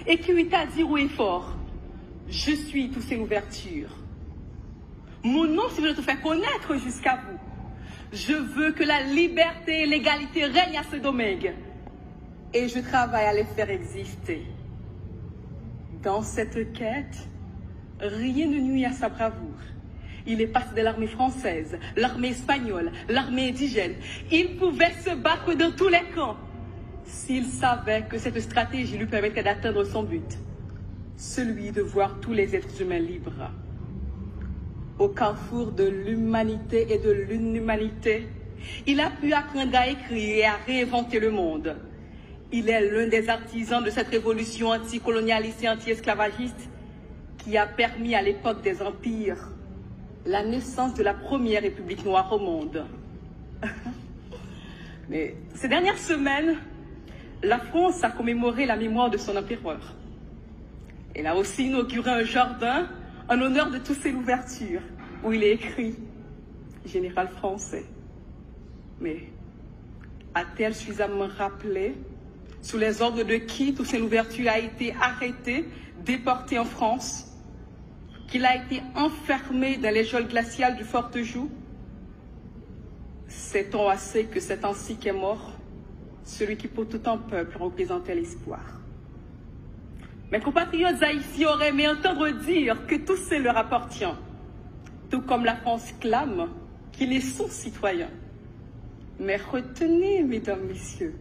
et qui lui t'a dit haut et fort, je suis Toussaint Louverture. Mon nom, si je veux te faire connaître jusqu'à vous. Je veux que la liberté et l'égalité règnent à Saint-Domingue. Et je travaille à les faire exister. Dans cette quête, rien ne nuit à sa bravoure. Il est passé de l'armée française, l'armée espagnole, l'armée indigène. Il pouvait se battre dans tous les camps s'il savait que cette stratégie lui permettrait d'atteindre son but, celui de voir tous les êtres humains libres. Au carrefour de l'humanité et de l'inhumanité, il a pu apprendre à écrire et à réinventer le monde. Il est l'un des artisans de cette révolution anticolonialiste et anti-esclavagiste qui a permis à l'époque des empires la naissance de la première république noire au monde. Mais ces dernières semaines, la France a commémoré la mémoire de son empereur. Elle a aussi inauguré un jardin en l'honneur de Toussaint Louverture, où il est écrit « Général français ». Mais a-t-elle suffisamment rappelé sous les ordres de qui Toussaint Louverture a été arrêté, déporté en France, qu'il a été enfermé dans les geôles glaciales du Fortejou? Sait-on assez que c'est ainsi qu'est mort celui qui pour tout un peuple représentait l'espoir? Mes compatriotes haïtiens auraient aimé entendre dire que Toussaint leur appartient, tout comme la France clame qu'il est son citoyen. Mais retenez, mesdames, messieurs,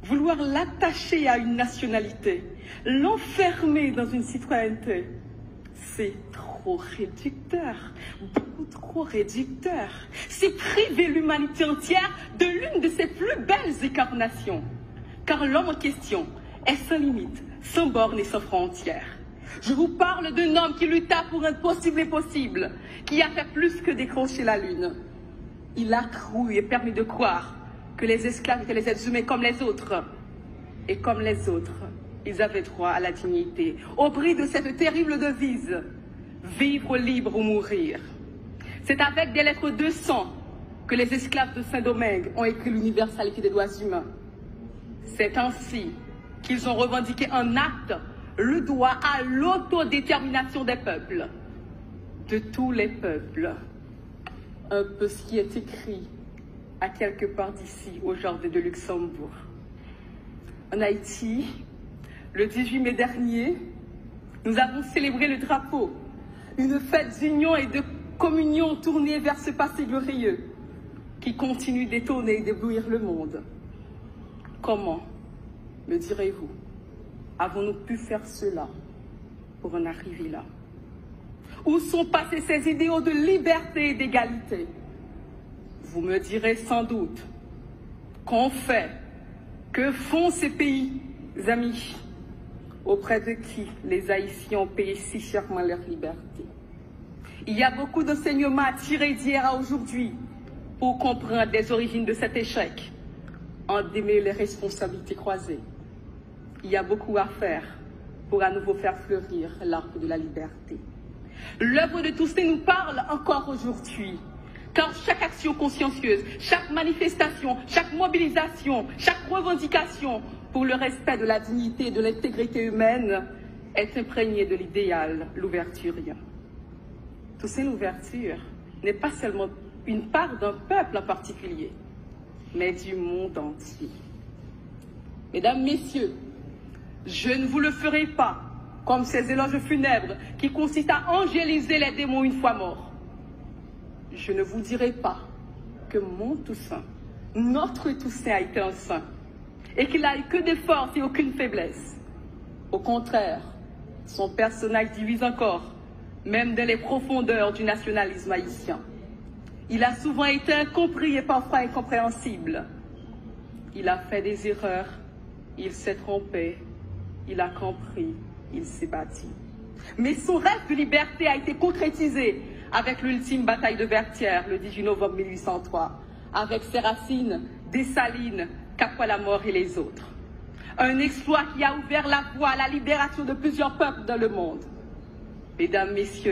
vouloir l'attacher à une nationalité, l'enfermer dans une citoyenneté, c'est trop réducteur, beaucoup trop réducteur. C'est priver l'humanité entière de l'une de ses plus belles incarnations. Car l'homme en question est sans limite, sans bornes et sans frontières. Je vous parle d'un homme qui lutta pour un possible et possible, qui a fait plus que décrocher la lune. Il a cru et permis de croire que les esclaves étaient les êtres humains comme les autres. Et comme les autres, ils avaient droit à la dignité, au prix de cette terrible devise, vivre libre ou mourir. C'est avec des lettres de sang que les esclaves de Saint-Domingue ont écrit l'universalité des droits humains. C'est ainsi qu'ils ont revendiqué en acte le droit à l'autodétermination des peuples, de tous les peuples. Un peu ce qui est écrit à quelque part d'ici, au jardin de Luxembourg. En Haïti, le 18 mai dernier, nous avons célébré le drapeau, une fête d'union et de communion tournée vers ce passé glorieux qui continue d'étonner et d'éblouir le monde. Comment, me direz-vous, avons-nous pu faire cela pour en arriver là? Où sont passés ces idéaux de liberté et d'égalité? Vous me direz sans doute qu'ont fait, que font ces pays amis auprès de qui les Haïtiens ont payé si chèrement leur liberté. Il y a beaucoup d'enseignements à tirer d'hier à aujourd'hui pour comprendre les origines de cet échec, en démêler les responsabilités croisées. Il y a beaucoup à faire pour à nouveau faire fleurir l'arbre de la liberté. L'œuvre de Toussaint nous parle encore aujourd'hui, car chaque action consciencieuse, chaque manifestation, chaque mobilisation, chaque revendication pour le respect de la dignité et de l'intégrité humaine est imprégnée de l'idéal louverturien. Toussaint Louverture n'est pas seulement une part d'un peuple en particulier, mais du monde entier. Mesdames, Messieurs, je ne vous le ferai pas comme ces éloges funèbres qui consistent à angéliser les démons une fois morts. Je ne vous dirai pas que mon Toussaint, notre Toussaint a été un saint et qu'il n'a eu que des forces et aucune faiblesse. Au contraire, son personnage divise encore, même dans les profondeurs du nationalisme haïtien. Il a souvent été incompris et parfois incompréhensible. Il a fait des erreurs, il s'est trompé, il a compris, il s'est battu. Mais son rêve de liberté a été concrétisé avec l'ultime bataille de Vertières, le 18 novembre 1803, avec ses racines, Dessalines, Capois-la-Mort et les autres. Un exploit qui a ouvert la voie à la libération de plusieurs peuples dans le monde. Mesdames, Messieurs,